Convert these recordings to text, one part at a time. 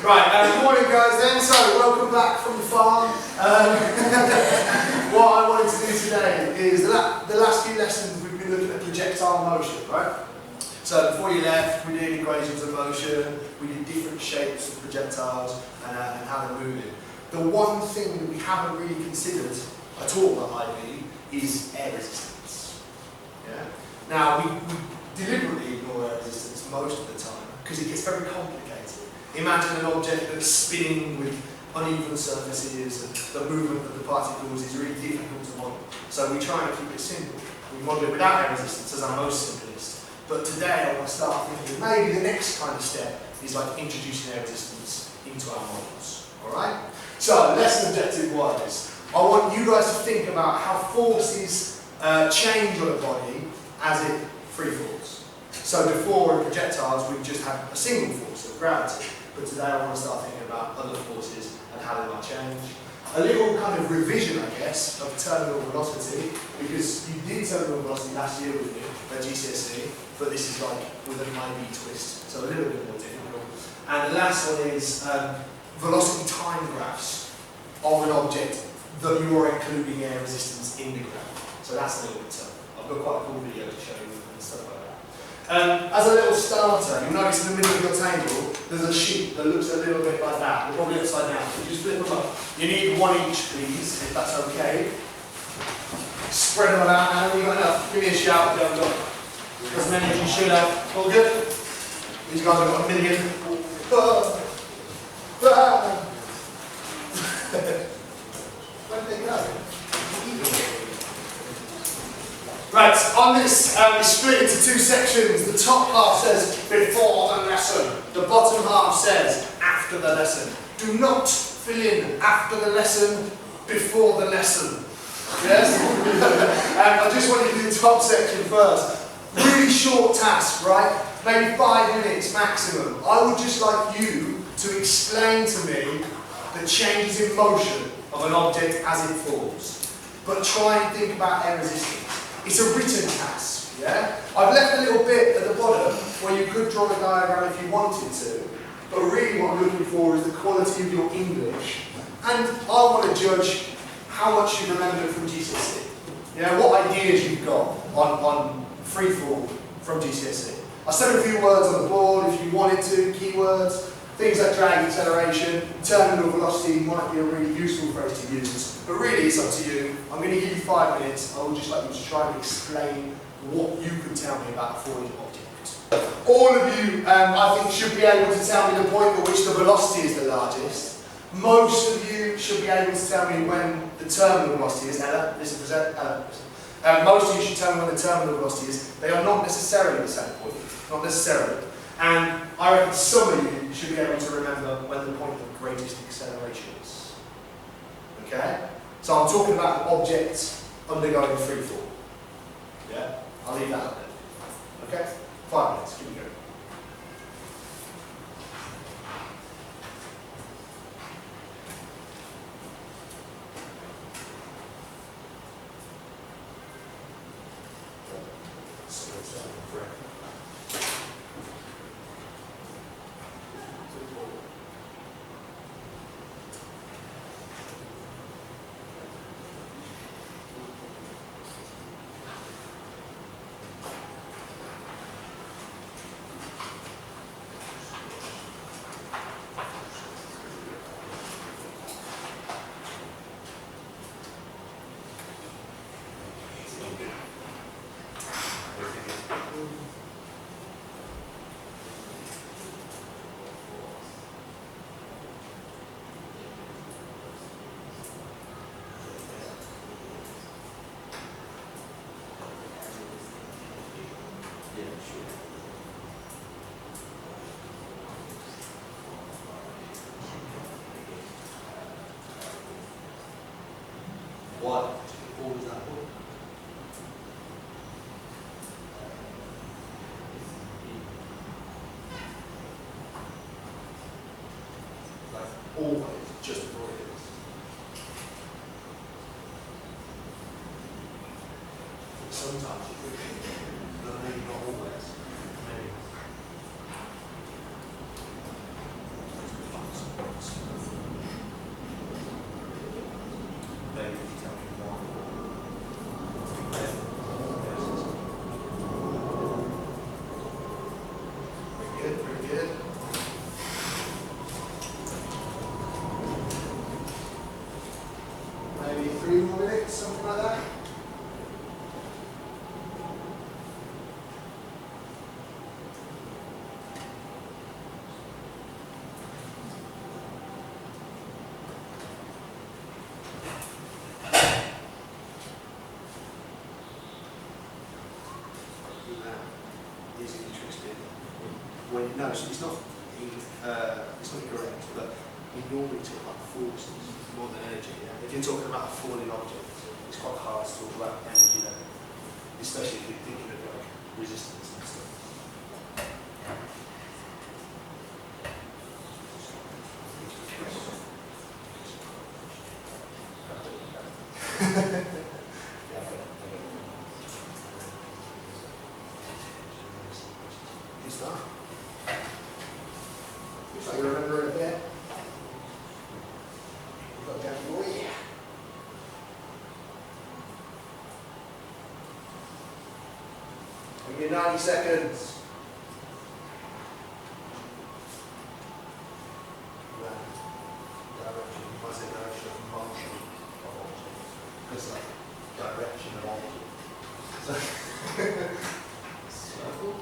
Right, good morning guys then. So, welcome back from the farm. What I wanted to do today is, the last few lessons we've been looking at projectile motion, right? So before you left, we did equations of motion, we did different shapes of projectiles and how they're moving. The one thing that we haven't really considered at all at IB is air resistance. Yeah? Now, we deliberately ignore air resistance most of the time because it gets very complicated. Imagine an object that's spinning with uneven surfaces and the movement of the particles is really difficult to model. So we try and keep it simple. We model it without air resistance as our most simplest. But today I want to start thinking maybe the next kind of step is like introducing air resistance into our models. Alright? So, lesson objective wise, I want you guys to think about how forces change on a body as it free falls. So before in projectiles we just had a single force of gravity. But today I want to start thinking about other forces and how they might change. A little kind of revision, I guess, of terminal velocity, because you did terminal velocity last year with me at GCSE, but this is like with an IB twist, so a little bit more difficult. And the last one is velocity time graphs of an object that you are including air resistance in the graph. So that's a little bit tough. I've got quite a cool video to show you and stuff like that. As a little starter, you'll notice in the middle of your table, there's a sheet that looks a little bit like that. They're probably upside down. So you just flip them up. You need one each, please, if that's okay. Spread them out, and when you've got enough, give me a shout if you haven't got as many as you should have. All good? These guys have got a million. Where did they go? Right, on this, we split into two sections. The top half says before the lesson. The bottom half says after the lesson. Do not fill in after the lesson, before the lesson. Yes? I just want you to do the top section first. Really short task, right? Maybe 5 minutes maximum. I would just like you to explain to me the changes in motion of an object as it falls. But try and think about air resistance. It's a written task, yeah? I've left a little bit at the bottom where you could draw a diagram if you wanted to, but really what I'm looking for is the quality of your English. And I want to judge how much you remember from GCSE. You know, what ideas you've got on freefall from GCSE. I stuck a few words on the board if you wanted to, keywords. Things like drag, acceleration, terminal velocity might be a really useful phrase to use. But really, it's up to you. I'm going to give you 5 minutes. I would just like you to try and explain what you could tell me about a falling object. All of you, I think, should be able to tell me the point at which the velocity is the largest. Most of you should be able to tell me when the terminal velocity is. Ella, listen, Ella. Most of you should tell me when the terminal velocity is. They are not necessarily the same point. Not necessarily. And I reckon some of you should be able to remember when the point of greatest acceleration is. Okay? So I'm talking about objects undergoing free fall. Yeah? I'll leave that up there. Okay? 5 minutes, keep it going. What was that for? Like always, just avoid it. Sometimes it could be, but maybe not always. Maybe. 3 more minutes, something like that. Is interested when no, it's not correct, but we normally talk about forces more than energy. Yeah? If you're talking about a falling object, it's quite hard to talk about energy then, especially if you're thinking of like resistance and stuff. Looks like you remember it a bit. We've got down for you. Give me 90 seconds. Direction, I say direction of motion of object. It's like direction of object. Circle.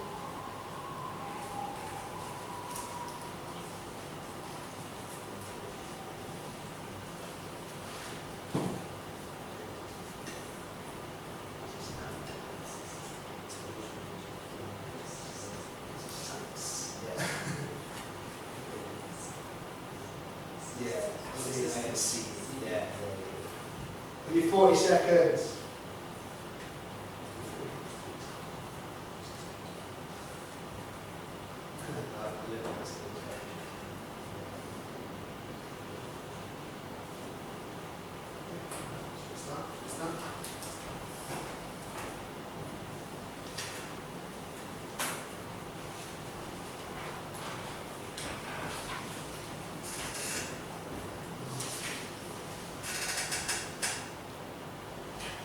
Yeah. Give me 40 seconds.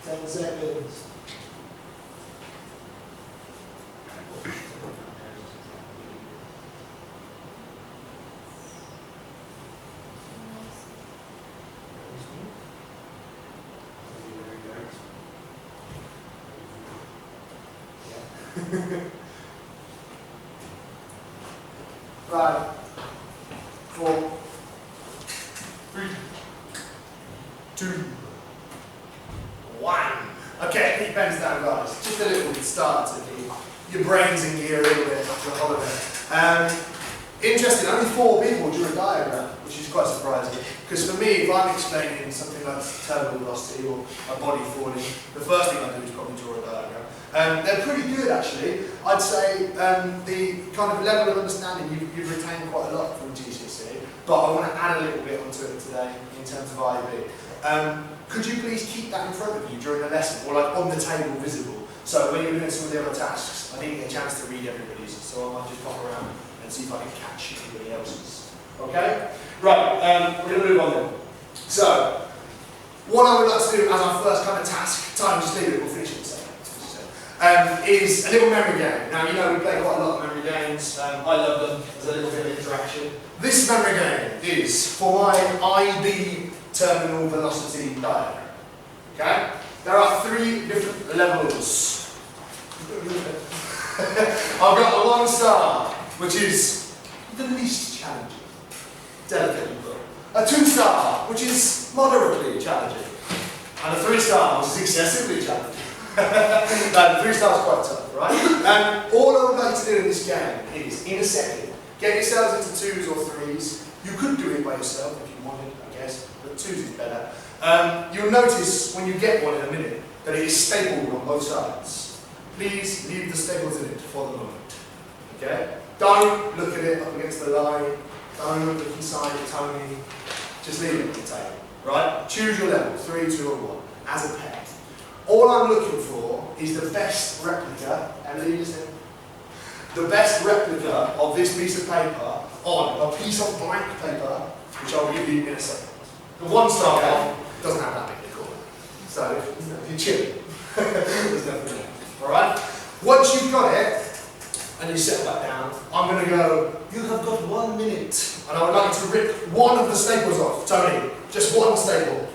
Ten seconds. Five, 4, 3, 2, 1. Okay, keep pens down, guys. Just a little start to keep your brains in gear a little bit after a holiday. Interesting, only 4 people drew a diagram, which is quite surprising. Because for me, if I'm explaining something like terminal velocity or a body falling, the first thing I do is probably draw a diagram. They're pretty good actually. I'd say the kind of level of understanding you've retained quite a lot from GCSE, but I want to add a little bit onto it today in terms of IB. Could you please keep that in front of you during the lesson, or like on the table visible? So when you're doing some of the other tasks, I didn't get a chance to read everybody's, so I might just pop around and see if I can catch anybody else's. Okay? Right, we're going to move on then. So, what I would like to do as our first kind of task, time just leave it, we'll finish it in a second, is a little memory game. Now, you know we play quite a lot of memory games. I love them. There's a little bit of interaction. This memory game is for my IB terminal velocity diagram. Okay? There are 3 different levels. I've got a 1 star, which is the least challenging, delicately put. A 2 star, which is moderately challenging. And a 3 star, which is excessively challenging. No, the 3 star is quite tough, right? And all I would like to do in this game is, in a second, get yourselves into 2s or 3s. You could do it by yourself if you wanted, I guess, but 2s is better. You'll notice when you get one in a minute that it is stapled on both sides. Please leave the staples in it for the moment. Okay? Don't look at it up against the line. Don't look inside the tummy. Just leave it on the table. Right? Choose your level, 3, 2, or 1, as a pair. All I'm looking for is the best replica, Emily, listen. The best replica of this piece of paper on a piece of blank paper, which I'll give you in a second. The 1 star one doesn't have that big a corner. So if you're chilling, there's nothing there. Alright? Once you've got it, and you settle that down, I'm going to go, you have got 1 minute. And I would like to rip one of the staples off. Tony, just 1 staple.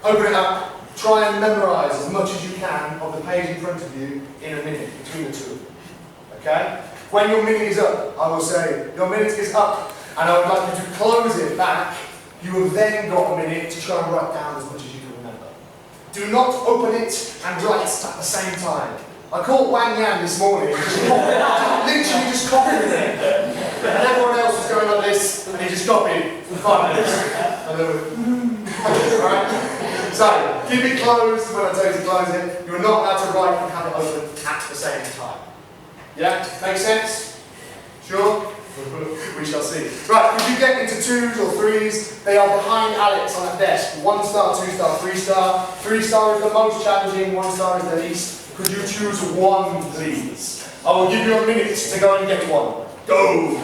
Open it up. try and memorise as much as you can of the page in front of you in a minute between the two. Okay? When your minute is up, I will say, your minute is up, and I would like you to close it back. You have then got a minute to try and write down as much as you can remember. Do not open it and write at the same time. I caught Wang Yan this morning, literally just copied it. And everyone else was going like this, and he just copied for 5 minutes. And they were, alright? So, keep it closed when I tell you to close it. You're not allowed to write and have it open at the same time. Yeah? Make sense? Sure? We shall see. Right, if you get into 2s or 3s, they are behind Alex on that desk. 1 star, 2 star, 3 star. 3 star is the most challenging, 1 star is the least. Could you choose one, please? I will give you a minute to go and get one. Go!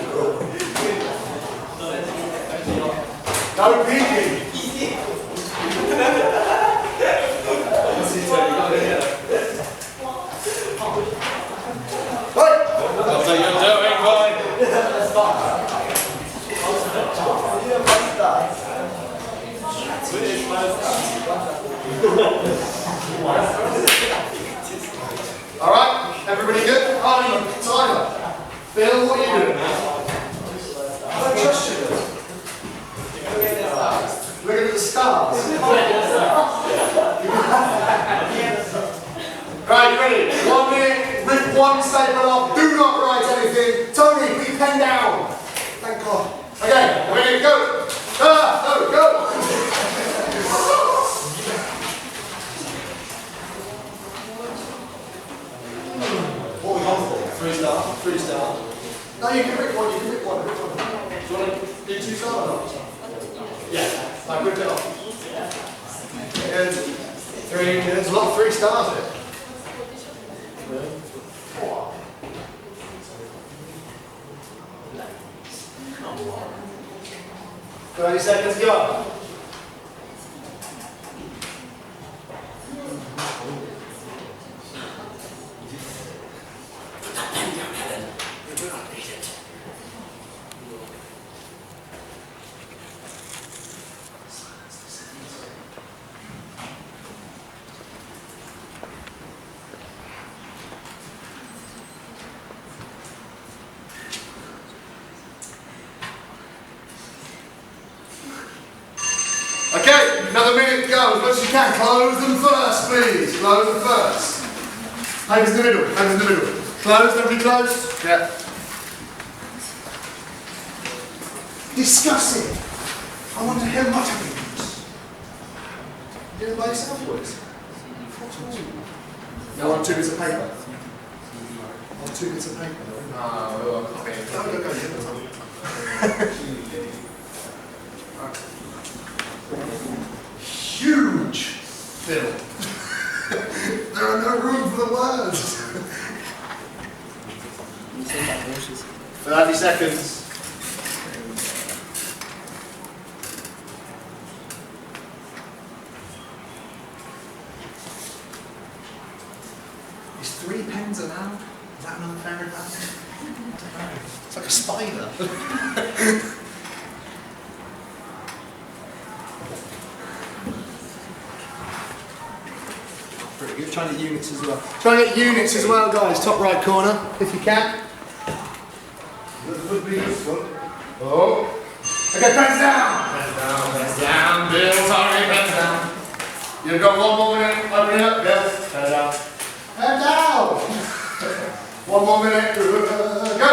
No peeking! That's what you're doing, boy! Alright, everybody good? Tyler, Bill, what are you doing? I don't trust you. Looking at the stars. Right, you ready? 1 minute, rip one statement off, do not write anything. Tony, put your pen down. Thank God. Okay, ready, go. No, go. What are we on for? 3 star. 3 star. No, you can pick one, you can pick one. Do you want to do 2 star or not? Yeah, like rip it off. Good. 3, there's a lot of 3 stars here. 30 seconds, go. Okay, another minute to go, as much as you can. Close them first, please. Close them first. Hands in the middle, hands in the middle. Closed, everybody closed? Yeah. Discussing. I want to hear mutterings. You did it by yourself, boys? No, on 2 bits of paper. On 2 bits of paper. No, Huge film. There are no room for the words. 30 seconds. Is 3 pens allowed? Is that an unfair advantage? It's like a spider. Pretty good. Try and get units as well. Try and get units as well, guys. Top right corner, if you can. That would be useful. Oh. Okay, pens down. Pens down. Pens down. Bill, sorry, pens down. You've got 1 more minute. Open it up, Bill. Pen down. Pen down. 1 more minute. Go.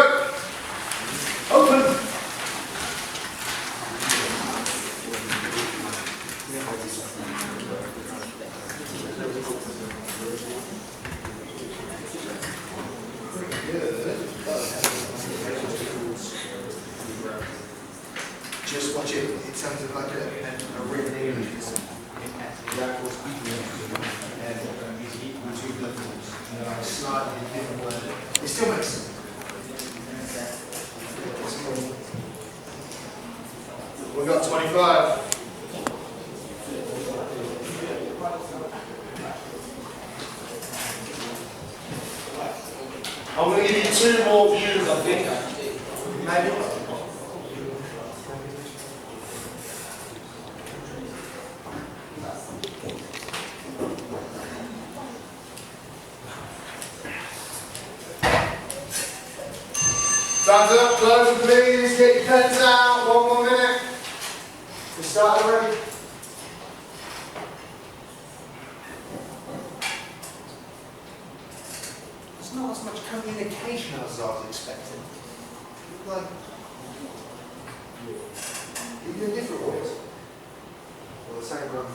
Open. Just watch it in terms of like a written English. Slightly different word. It still makes sense. We've got 25. I'm going to give you 2 more views, I think. Maybe. Time's up, close them please, get your pens out, 1 more minute. We start already. There's not as much communication as I was expecting. Like, you doing different ways? Or the same one?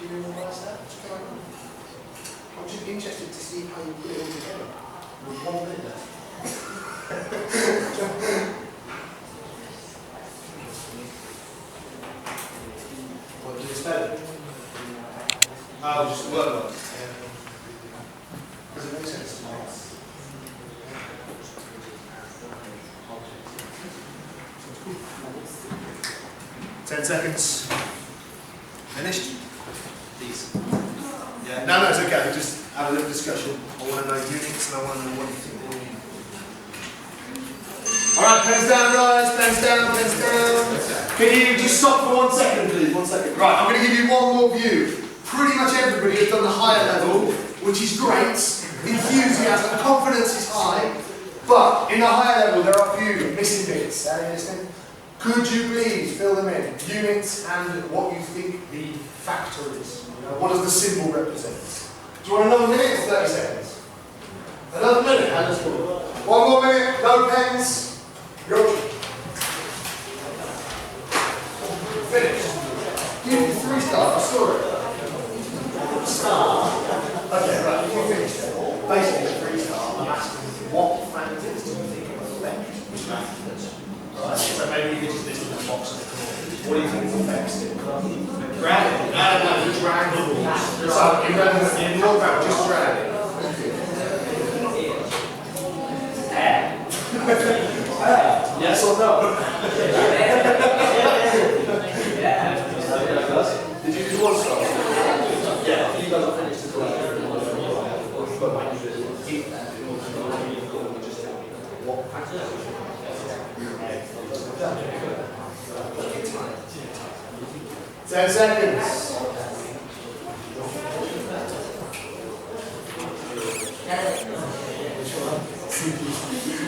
You doing all like that? What's going on? I'm just interested to see how you put it all together. With 1 minute left. What, do you spell it? Oh, just word on. Does it make sense? 10 seconds. Finished? These. Yeah, no, it's okay. We'll just have a little discussion. I want to know units and I want to know what you think they mean. Alright, pens down, guys. Pens down, pens down. Can you just stop for 1 second, please? 1 second. Right, I'm going to give you one more view. Pretty much everybody has done the higher level, which is great. Enthusiasm, confidence is high. But in the higher level, there are a few missing bits. Are you listening? Could you please fill them in? Units and what you think the factor is. What does the symbol represent? Do you want another minute or 30 seconds? Another minute, and let's go. 1 more minute, no pens. Go. Finish. Give me 3 stars, I saw it. Star. Okay, right, you can finish there. Basically, 3 stars. I'm asking what factors do you think affect which factors? Right, so maybe you could just list in the box. What do you think affects it? Drag. No, just drag the balls. So, in your ground, just drag it. Yes or no? Did you do 1 star? Yeah, you guys are finished as well. What factors? 10 seconds.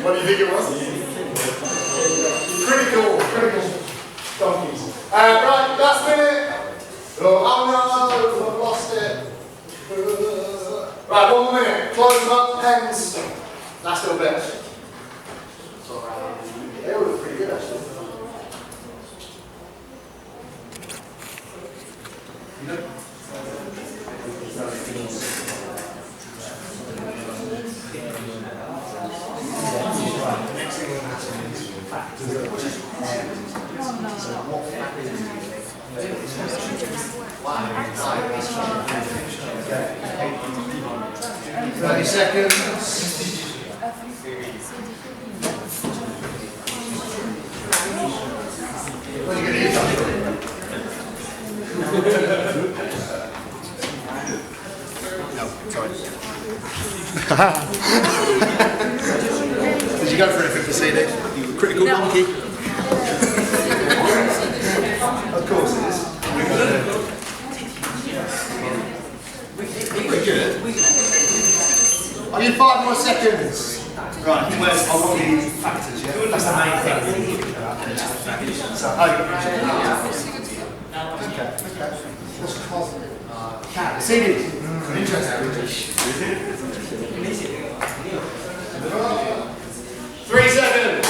What do you think it was? Critical donkeys. Right, last minute. Oh no, I've lost it. Right, 1 more minute. Close them up, pens. Last little bit. They were pretty good actually. Thirty seconds. What are you going to eat? No, sorry. Did you go for anything to see this? You critical donkey? Of course it is. Pretty good. I need 5 more seconds. Right, where's I want these factors, yeah? That's the main thing. So, okay. What's called? Cat. CD. Interesting. 3 seconds.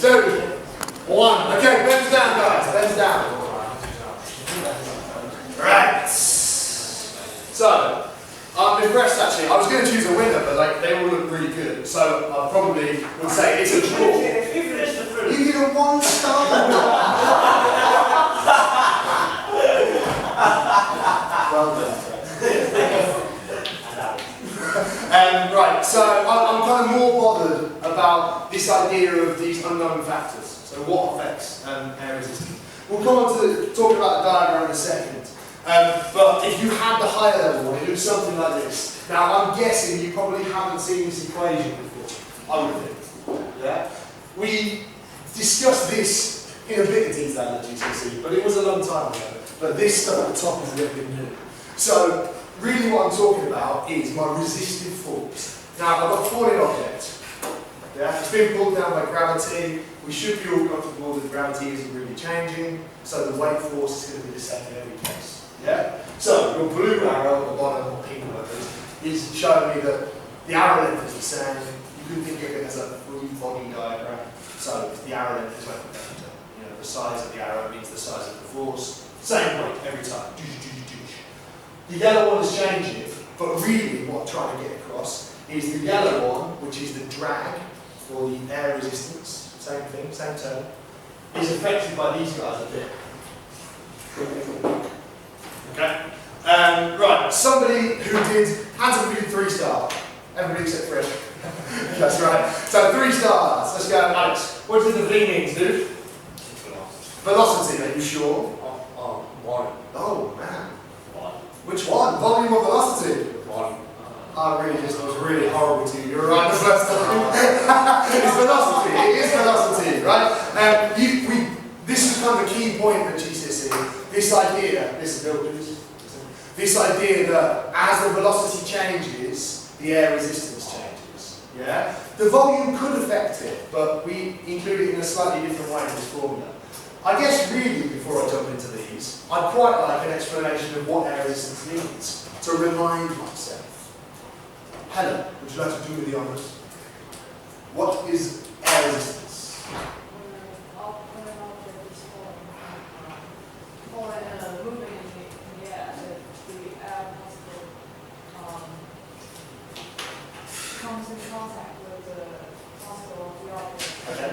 2, 1. Okay, pens down, guys. Pens down. Right. So, I'm impressed actually. I was going to choose a winner, but like they all look really good. So I probably would say it's a draw. You did a 1 star. Well done. Right, so I'm kind of more bothered about this idea of these unknown factors. So what affects air resistance? We'll come on to talk about the diagram in a second. But if you had the higher level one, it looks something like this. Now I'm guessing you probably haven't seen this equation before. I would think. Yeah? We discussed this in a bit of detail at GCSE, but it was a long time ago. But this stuff at the top is a little bit new. So, really what I'm talking about is my resistive force. Now, I've got a falling object. Yeah? It's been pulled down by gravity. We should be all comfortable that gravity isn't really changing, so the weight force is going to be the same in every case. Yeah? So, your blue arrow at the bottom, or pink whatever it is showing me that the arrow length is the same. You can think of it as a free body diagram. So, the arrow length is like the size of the arrow means the size of the force. Same weight every time. The yellow one is changing, but really what I'm trying to get across is the yellow one, which is the drag, or the air resistance, same thing, same term, is affected by these guys a bit. Okay? Right, somebody who did, hands up who did 3-star. Everybody except Fred. That's right. So 3 stars. Let's go, Alex. What does the V mean, dude? Velocity, are you sure? One. Oh, man. One. Which one? Volume or velocity? One. I really just was really horrible to you. You were right the first time. It's velocity. It is velocity, right? This is kind of a key point at GCSE. This idea, this idea that as the velocity changes, the air resistance changes. Yeah? The volume could affect it, but we include it in a slightly different way in this formula. I guess really, before I jump into these, I'd quite like an explanation of what air resistance means, to remind myself. Helen, would you like to do with the honours? What is air resistance? When an object is moving in the air, the air particle comes in contact with the particle of the object. Okay.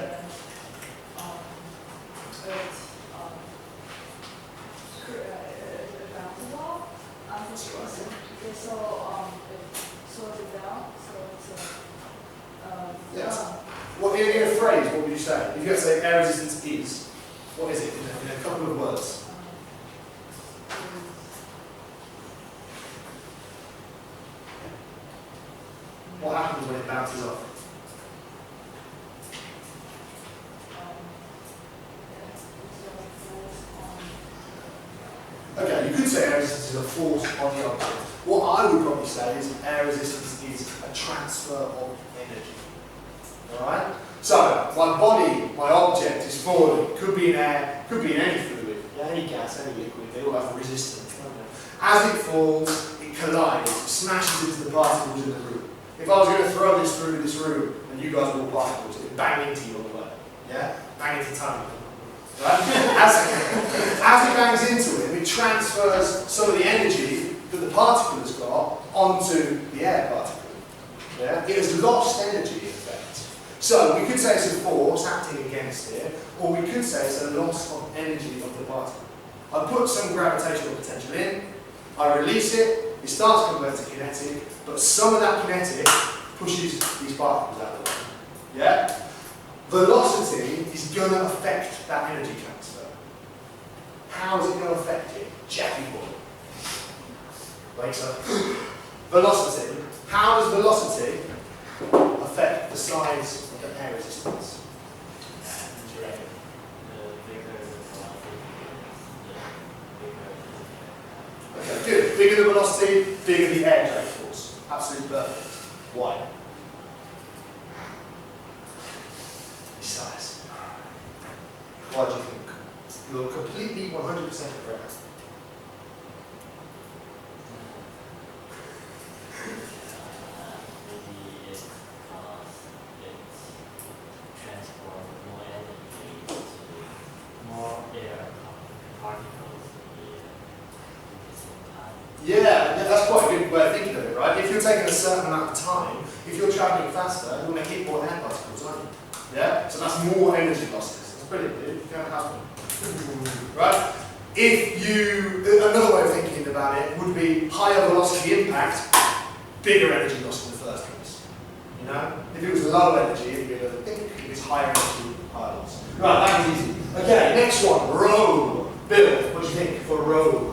It bounces off. It slows it down. So it's Yes. What in a phrase, what would you say? If you had to say air resistance is, what is it in a couple of words? What happens when it bounces off? Okay, you could say air resistance is a force on the object. What I would probably say is air resistance is a transfer of energy. Alright? So, my body, my object is falling. Could be in air, could be in any fluid, any gas, any liquid, they all have resistance. Don't they? As it falls, it collides, it smashes into the particles in the room. If I was going to throw this through this room, and you guys were all particles, it would bang into you on the way. Yeah? Bang into Tony. Right? As it bangs into it, it transfers some of the energy that the particle has got onto the air particle. Yeah? It has lost energy, in effect. So we could say it's a force acting against it, or we could say it's a loss of energy of the particle. I put some gravitational potential in, I release it, it starts to convert to kinetic, but some of that kinetic pushes these particles out of the way. Yeah? Velocity is going to affect that energy transfer. How is it going to affect it? Jackie boy. Wakes up. Velocity. How does velocity affect the size of the air resistance? Okay, good. Bigger the velocity, bigger the air drag force. Absolutely perfect. Why? Size. Why do you think? You're completely 100% correct. Maybe it transport more energy to more air particles at the same time. Yeah, that's quite a good way of thinking of it, right? If you're taking a certain amount of time, if you're travelling faster, you're going to hit more air particles, aren't you? Yeah? So that's more energy losses. That's brilliant, dude. You can't have them. Right? If you, another way of thinking about it would be higher velocity impact, bigger energy loss in the first place. You know? If it was low energy, it'd be a little thick. If it's higher energy, higher loss. Right, that was easy. Okay, next one, rho. Bill, what do you think for rho?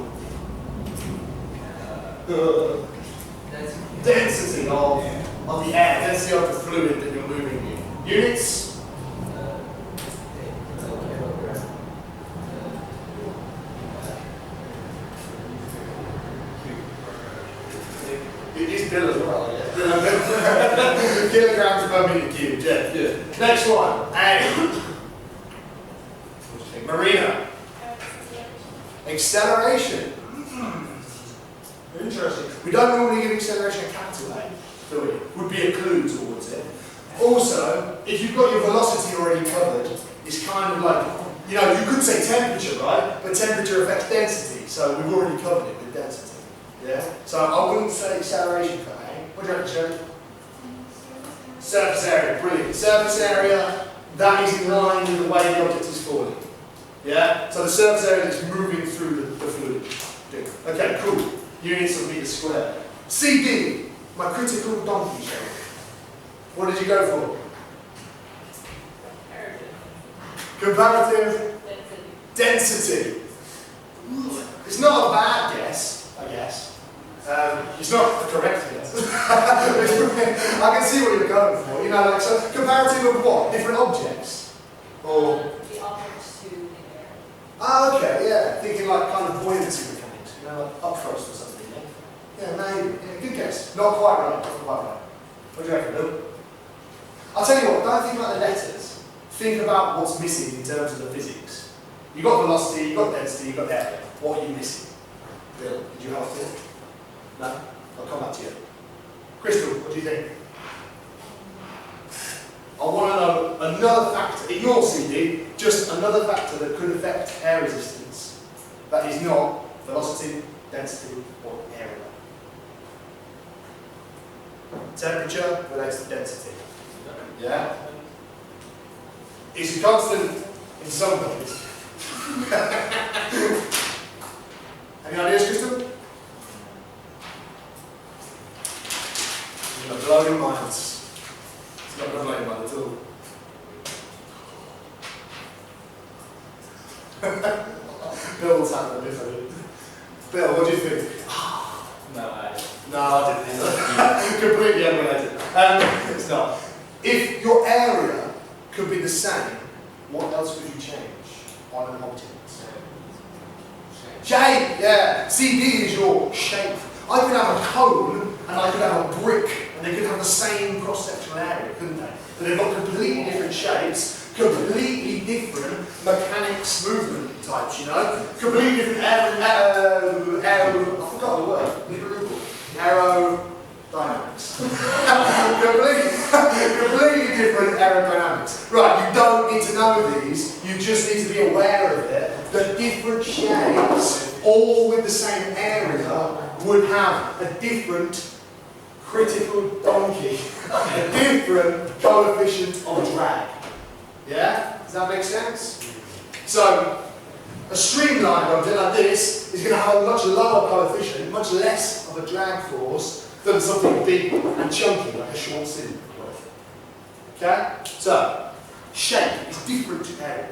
Density of the air, density of the fluid that you're moving in. Units? It is bill as well, I guess. Kilograms per meter cubed, yeah. Yeah. Next one, A. Marina. Acceleration. Interesting. We don't normally give acceleration a capital A, do we? Would be a clue towards it. Also, if you've got your velocity already covered, it's kind of like, you know, you could say temperature, right? But temperature affects density, so we've already covered it with density. Yeah? So I wouldn't say acceleration for A. What do you reckon, Sherry? Surface area, brilliant. Surface area, that is in line with the way the object is falling. Yeah? So the surface area is moving through the fluid. Okay, cool. Units of meters squared. CD, my critical donkey show. What did you go for? Comparative density. It's not a bad guess, I guess. It's not the correct guess. I can see what you're going for. You know, like, so comparative of what? Different objects? Or? The objects to the air. Ah, okay, yeah. Thinking like kind of buoyancy mechanics, you know, like upthrust or something, yeah? Yeah, maybe. Yeah, good guess. Not quite right, not quite right. What do you reckon, Bill? I'll tell you what, don't think about the letters. Think about what's missing in terms of the physics. You've got velocity, you've got density, you've got area. What are you missing? Bill, did you help it? No? I'll come back to you. Crystal, what do you think? I want to know another factor, ignore CD, just another factor that could affect air resistance that is not velocity, density, or area. Temperature relates to density. Yeah? It's a constant in some ways. Any ideas, Crystal? You're going to blow your minds. It's not going to blow your mind at all. Bill's had a different. Bill, what do you think? No, I didn't either. Completely unrelated. It's not. If your area could be the same, what else could you change on an object? Shape, yeah. CD is your shape. I could have a cone and I could have a brick and they could have the same cross-sectional area, couldn't they? But they've got completely different shapes, completely different mechanics movement types, you know? Completely different I forgot the word. Aerodynamics. completely different aerodynamics. Right, you don't need to know these, you just need to be aware of it. The different shapes, all with the same area, would have a different critical donkey, a different coefficient of drag. Yeah? Does that make sense? So, a streamlined object like this is going to have a much lower coefficient, much less of a drag force than something big and chunky like a short cylinder. Okay? So, shape is different to area.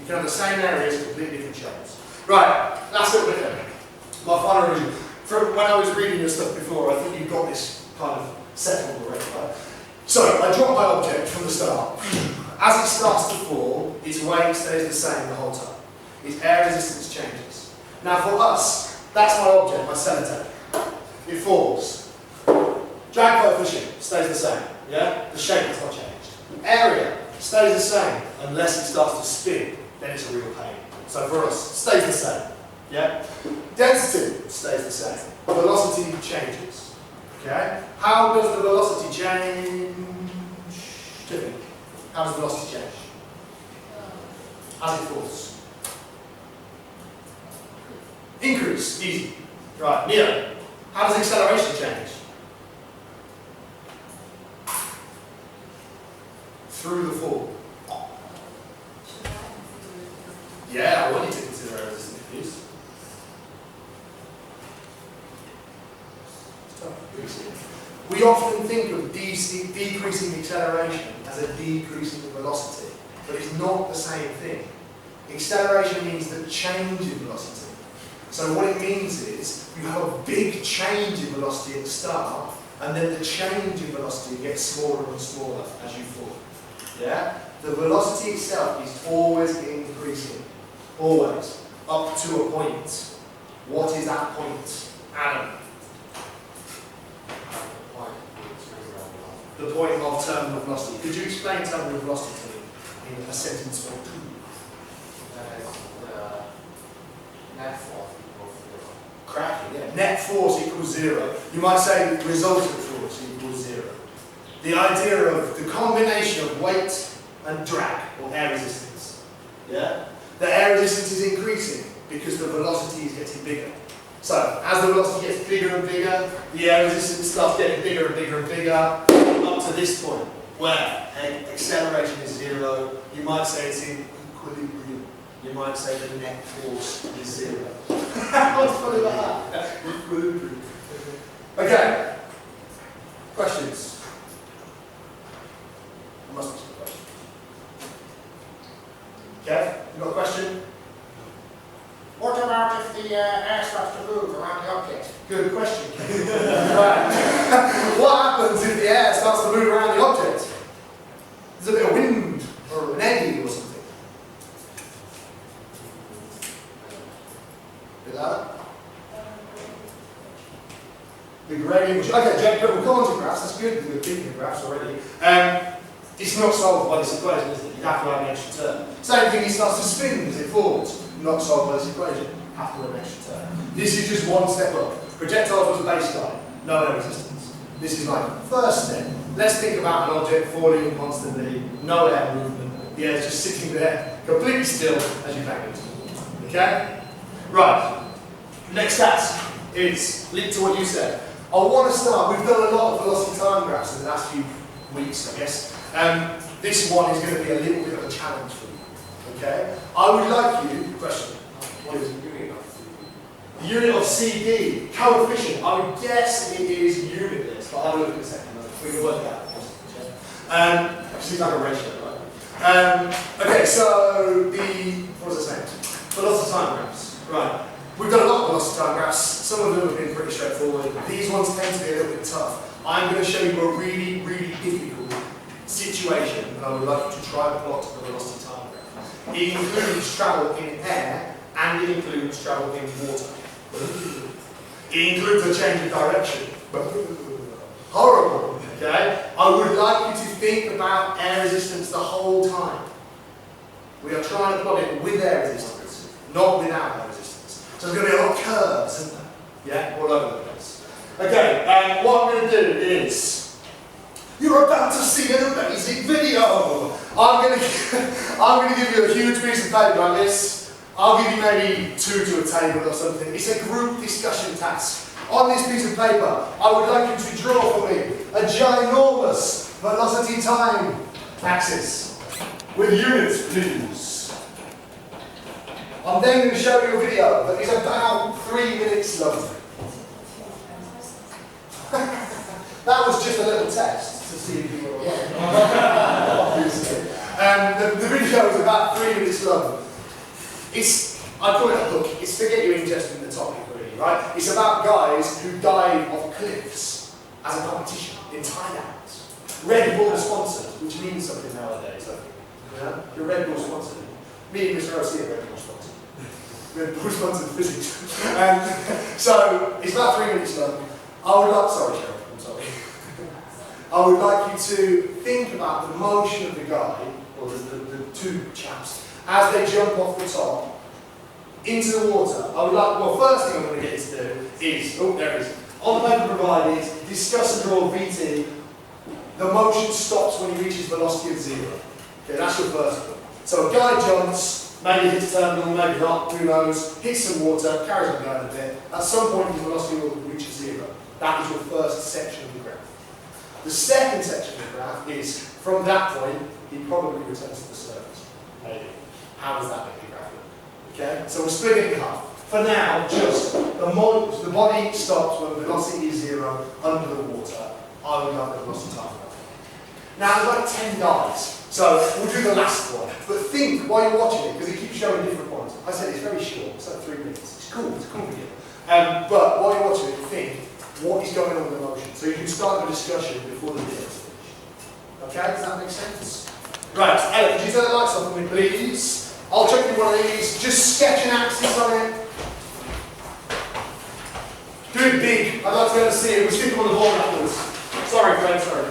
You can have the same areas, completely different shapes. Right, last little bit then. My final revision. From when I was reading your stuff before, I think you got this kind of settled already, right? So, I dropped my object from the start. As it starts to fall, its weight stays the same the whole time. Its air resistance changes. Now for us, that's my object, my sellotape. It falls. Drag coefficient stays the same, yeah? The shape has not changed. Area stays the same, unless it starts to spin, then it's a real pain. So for us, stays the same, yeah? Density stays the same. Velocity changes, okay? How does the velocity change? Tiffany, how does velocity change? As it falls. Increase, easy. Right, Neo, how does acceleration change? Through the fall. Yeah, I want you to consider air resistance, please. We often think of decreasing acceleration as a decreasing velocity, but it's not the same thing. Acceleration means the change in velocity. So what it means is you have a big change in velocity at the start, and then the change in velocity gets smaller and smaller as you fall. Yeah? The velocity itself is always increasing. Always. Up to a point. What is that point? Adam. the point of terminal velocity. Could you explain terminal velocity to me in a sentence or two? Net force equals 0. Cracking, yeah. Net force equals 0. You might say the resultant force equals 0. The idea of the combination of weight and drag, or air resistance. Yeah? The air resistance is increasing because the velocity is getting bigger. So, as the velocity gets bigger and bigger, the air resistance starts getting bigger and bigger and bigger, up to this point, where acceleration is 0. You might say it's in equilibrium. You might say the net force is 0. What's funny about that? Equilibrium. Okay. Questions? There must be some questions. Okay, you got a question? What about if the air starts to move around the object? Good question. Right. What happens if the air starts to move around the object? There's a bit of wind or an eddy or something. Bit louder. The gradient. Okay, Jack, we'll come on to graphs. That's good. We're thinking of graphs already. It's not solved by this equation, is it? You have to add an extra term. Same thing, it starts to spin as it falls. Not solved by this equation. Have to add an extra term. This is just one step up. Projectiles was a baseline, no air resistance. This is like first step. Let's think about an object falling constantly, no air movement. The air is just sitting there, completely still as you bang into it. Okay? Right. Next task is linked to what you said. I want to start. We've done a lot of velocity time graphs in the last few weeks, I guess. This one is going to be a little bit of a challenge for you. Okay? I would like you. Question. What is the unit of CD? The unit of CD, coefficient. I would guess it is unitless, but I'll look in a second. We can work that out. Seems like a ratio, right? Okay, so what was I saying? Velocity time graphs. Right. We've done a lot of velocity time graphs. Some of them have been pretty straightforward. These ones tend to be a little bit tough. I'm going to show you a really, really difficult situation, and I would like you to try and plot the velocity time graph. It includes travel in air, and it includes travel in water. It includes a change of direction. Horrible, okay? I would like you to think about air resistance the whole time. We are trying to plot it with air resistance, not without air resistance. So there's going to be a lot of curves, isn't there? Yeah, all over the place. Okay, what I'm going to do is, you're about to see an amazing video. I'm going to give you a huge piece of paper like this. I'll give you maybe 2 to a table or something. It's a group discussion task. On this piece of paper, I would like you to draw for me a ginormous velocity time axis with units, please. I'm then going to show you a video that is about 3 minutes long. That was just a little test to see if you were aware. Obviously. The video is about 3 minutes long. I call it a hook. It's to get you interested in the topic, really, right? It's about guys who dive off cliffs as a competition in Thailand. Red Bull sponsored, which means something nowadays, I think. Yeah? You're Red Bull sponsored. Me and Mr. O.C. are Red Bull sponsored. Red Bull sponsored physics. So, it's about 3 minutes long. Sorry, Cheryl, I'm sorry. I would like you to think about the motion of the guy, or the 2 chaps, as they jump off the top into the water. First thing I'm going to get you to do is, there it is. On the paper provided, discuss and draw VT. The motion stops when he reaches velocity of 0. Okay, that's your first one. So a guy jumps, maybe hits terminal, maybe not, who knows, hits some water, carries on going a bit. At some point his velocity will reach 0. That is your first section of the graph. The second section of the graph is, from that point, he probably returns to the surface. Maybe. How does that make the graph look? Okay, so we'll split it in half. For now, just the body stops when velocity is 0 under the water. I would like the velocity time graph. Now there's like 10 guys, so we'll do the last one. But think while you're watching it, because it keeps showing different points. I said it's very short, it's like 3 minutes. It's cool video. But while you're watching it, think what is going on with the motion. So you can start the discussion before the video is finished. Okay, does that make sense? Right, Ella, could you turn the lights off for me, please? I'll chuck you one of these. Just sketch an axis on it. Do it big. I'd like to be able to see it. We'll stick on the board afterwards. Sorry, friends, sorry.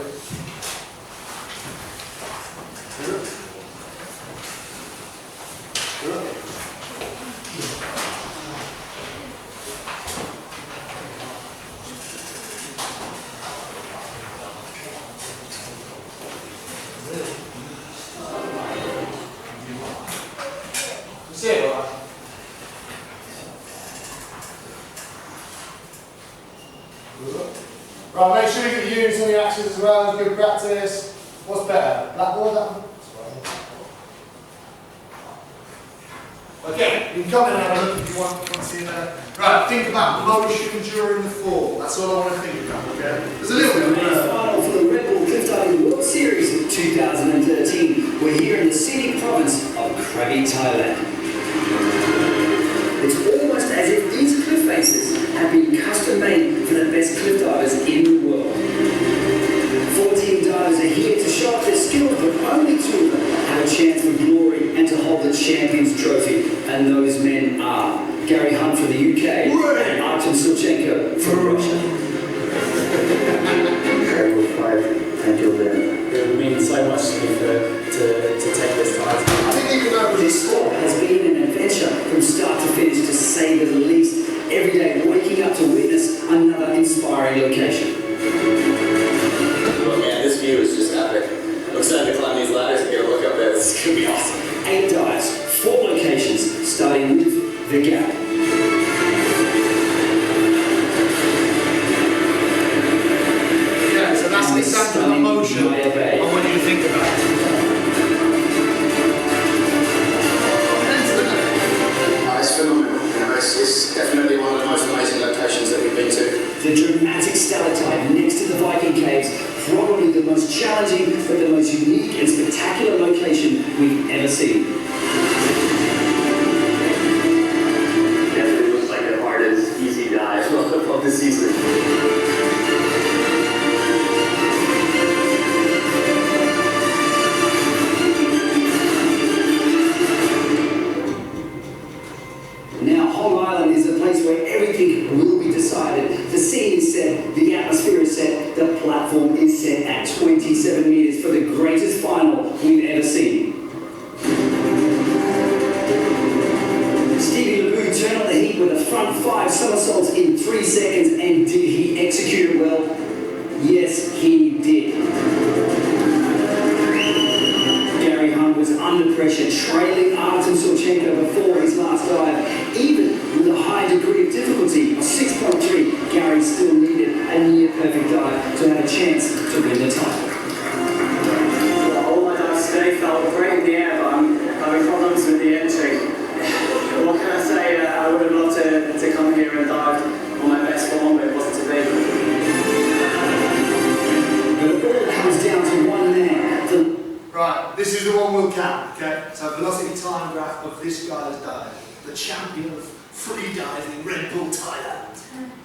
Right, make sure you get the units on your axes as well. Good practice. What's better? Blackboard, that one? Okay, you can come in and have a look if you want to see that. Right, think about motion during the fall. That's all I want to think about, okay? There's a little bit of The final for the Red Bull Cliff Diving World Series of 2013. We're here in the scenic province of Krabi, Thailand. It's almost as if these cliff faces have been custom made for the best cliff divers in the world. 14 divers are here to show off their skills, but only 2 of them have a chance for glory and to hold the Champions Trophy. And those men are Gary Hunt from the UK and Artem Silchenko from Russia. Thank you, man. It would mean so much to me to take this title. I think you can know This sport has been an adventure from start to finish, to say the least. Every day waking up to witness another inspiring location. Well, man, this view is just epic. I'm excited to climb these ladders and get a look up there. This is going to be awesome. 8 dives, 4 locations, starting with the Gap. Yeah, so that's the example of motion. I want you to think about it. It's phenomenal. It's definitely one of the most amazing locations that we've been to. The dramatic stalactite next to the Viking Caves, probably the most challenging but the most unique and spectacular location we've ever seen. Definitely looks like the hardest easy dive of the season. Now, Hong Island is a place where everything will be decided. The scene is set, the atmosphere is set, the platform is set at 27 metres for the greatest final we've ever seen. Stevie LeBou turned on the heat with a front 5 somersaults in 3 seconds, and did he execute it well? Yes, he did. Gary Hunt was under pressure, trailing Artem Silchenko before his last dive. Even with a high degree of difficulty of 6.3, Gary still needed a near-perfect dive to have a chance to win the title. Well, all my dives today felt great in the air, but I'm having problems with the entry. What can I say? I would have loved to come here and dive on my best form, but it wasn't to be. But it all comes down to one man. Right, this is the one we'll count, okay? So velocity time graph of this guy's dive, the champion of free diving, Red Bull Thailand.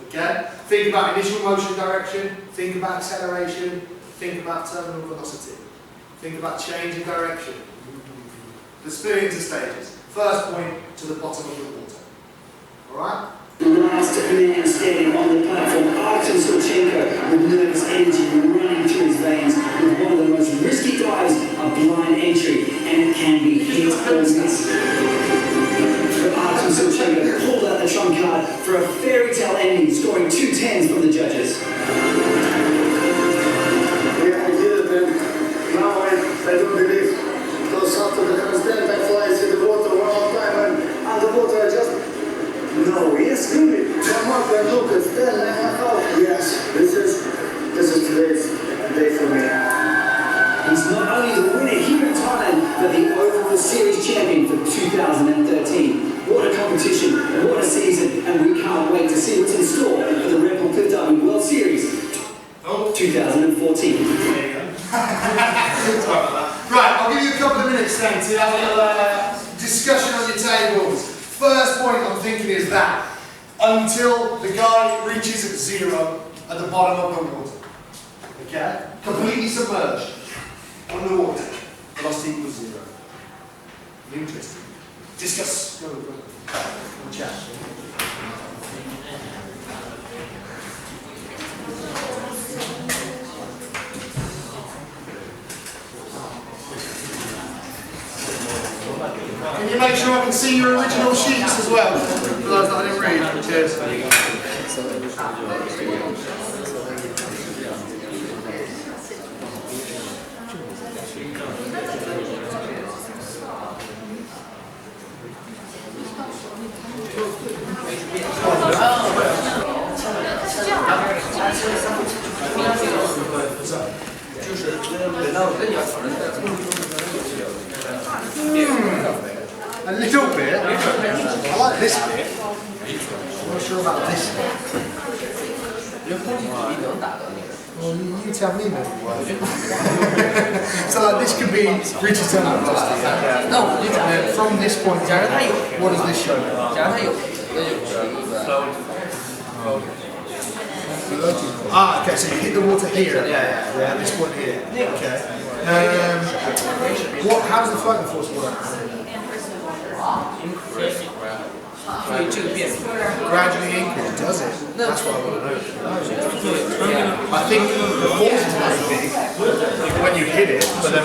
Okay? Think about initial motion direction, think about acceleration, think about terminal velocity. Think about change in direction. The split into stages. First point to the bottom of the water. Alright? Last man standing on the platform, Artem Silchenko, with nervous energy running through his veins, with one of the most risky dives, a blind entry, and it can be hit or miss. But Artem Silchenko pulled out the trump card for a fairy tale ending, scoring 2 10s from the judges. Yeah, I did it, man. Now I don't believe. Because after the constant I fly in the water one more time and underwater I just... No, yes, really. Come up and look, it's 10 and a half hours. Yes, this is today's day for me. He's not only the winner here in Thailand, but the overall series champion for 2013. What a competition, what a season, and we can't wait to see what's in store for the Red Bull Cliff Diving World Series 2014. There you go. Sorry about that. Right, I'll give you a couple of minutes then to have a little discussion on your tables. First point I'm thinking is that until the guy reaches 0 at the bottom of the water. Okay? Completely submerged. Underwater. Velocity equals 0. Interesting. Discuss. Go. Chat. Can you make sure I can see your original sheets as well? For those that I didn't read. Cheers. middle bit, I like this bit. I'm not sure about this bit. Well, you tell me maybe. So like this could be Richard Turner velocity. Yeah? From this point, what does this show? Okay, so you hit the water here. Yeah, at this point here. Okay. How does the floating force work? Gradually increase, does it? That's what I want to know. I think the force is very big when you hit it, but then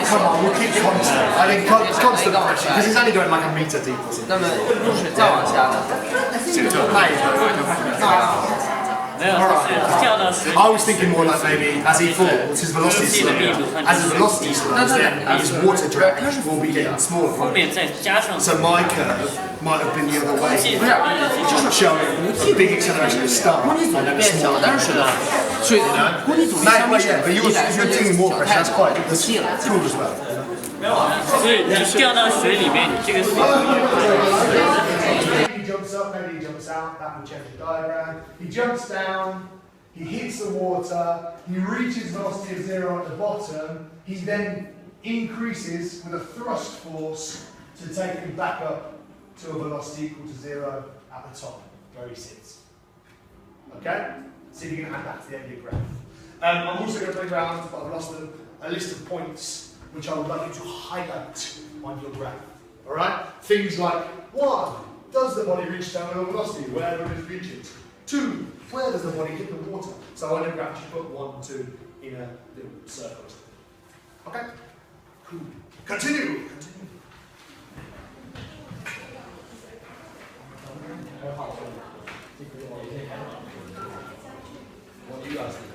come on, we'll keep constant. I think constant pressure, because it's only going like a meter deep or something. I was thinking more like maybe as he falls, his velocity slows. As his velocity slows, then his water drag will be getting smaller. So my curve might have been the other way, just showing a big acceleration at the start and then a smaller. But you're taking more pressure. That's quite cool as well. 所以你掉到水里面，你这个是。 He jumps up, maybe he jumps out, that will change the diagram. He jumps down, he hits the water, he reaches velocity of 0 at the bottom, he then increases with a thrust force to take him back up to a velocity equal to 0 at the top, where he sits. Okay? So you can add that to the end of your graph. I'm also going to bring around, but I've lost them, a list of points which I would like you to highlight on your graph. Alright? Things like 1. Does the body reach terminal velocity? Where does it reach it? 2. Where does the body hit the water? So on your graph you put 1, 2 in a little circle. Okay? Cool. Continue. What do you guys think?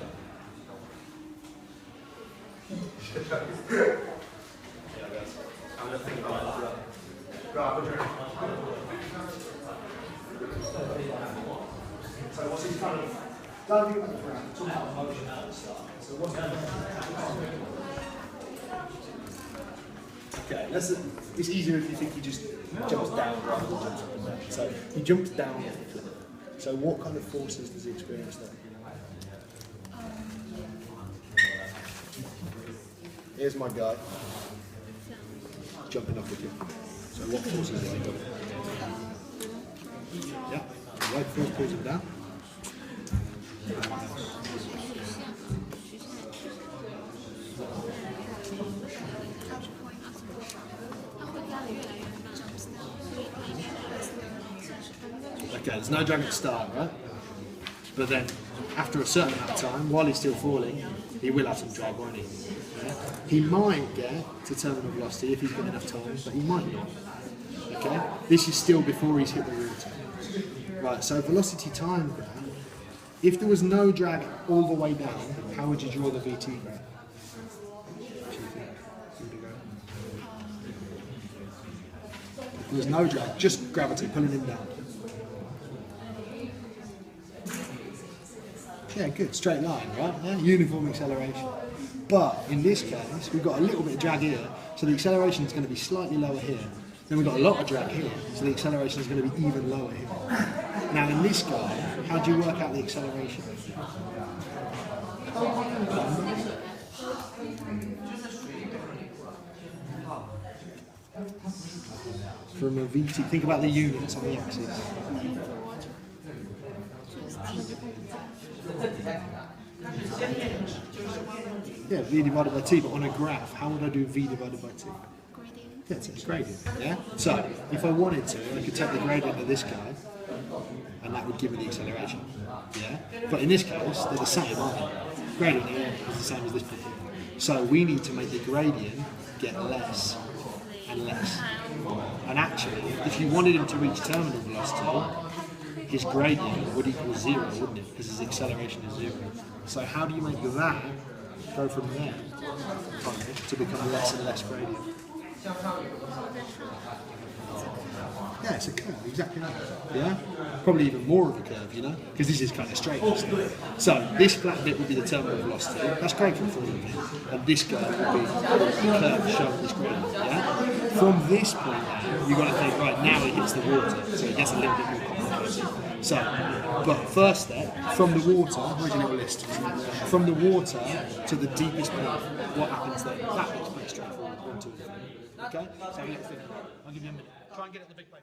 I'm going to think about it. Right, we're doing. So what's his kind of, don't think about the ground, talk about motion at the start. So what's the okay, it's easier if you think he just jumps down rather than jumps up and down. So he jumps down. So what kind of forces does he experience there? Here's my guy jumping off the cliff. So what forces are he got? Yeah, the right force pulls him down. Okay, there's no drag at the start, right? But then, after a certain amount of time, while he's still falling, he will have some drag, won't he? Yeah? He might get to terminal velocity if he's got enough time, but he might not. Okay? This is still before he's hit the water. Right, so velocity time graph. If there was no drag all the way down, how would you draw the VT graph? If there was no drag, just gravity pulling him down. Yeah, good, straight line, right? Yeah, uniform acceleration. But in this case, we've got a little bit of drag here, so the acceleration is going to be slightly lower here. Then we've got a lot of drag here, so the acceleration is going to be even lower here. Now in this guy, how do you work out the acceleration? From a VT, think about the units on the axis. Yeah, V divided by T, but on a graph, how would I do V divided by T? Yeah, it's a gradient, yeah? So, if I wanted to, I could take the gradient of this guy, and that would give me the acceleration, yeah? But in this case, they're the same, aren't they? Gradient here is the same as this bit here. So we need to make the gradient get less and less. And actually, if you wanted him to reach terminal velocity, his gradient would equal 0, wouldn't it? Because his acceleration is 0. So how do you make that go from there to become less and less gradient? Yeah, it's a curve, exactly that. Yeah? Probably even more of a curve, you know? Because this is kind of straight. So, this flat bit would be the terminal velocity. That's great for a falling pin. And this curve would be the curve showing this gradient, yeah? From this point now, you've got to think, right, now it hits the water. So it gets a little bit more complicated. So, but first step, from the water, where's your little list? From the water to the deepest point, what happens there? That bit's pretty straightforward. 1, 2, 3. Okay? So have a little think. I'll give you a minute. Try and get it in the big paper.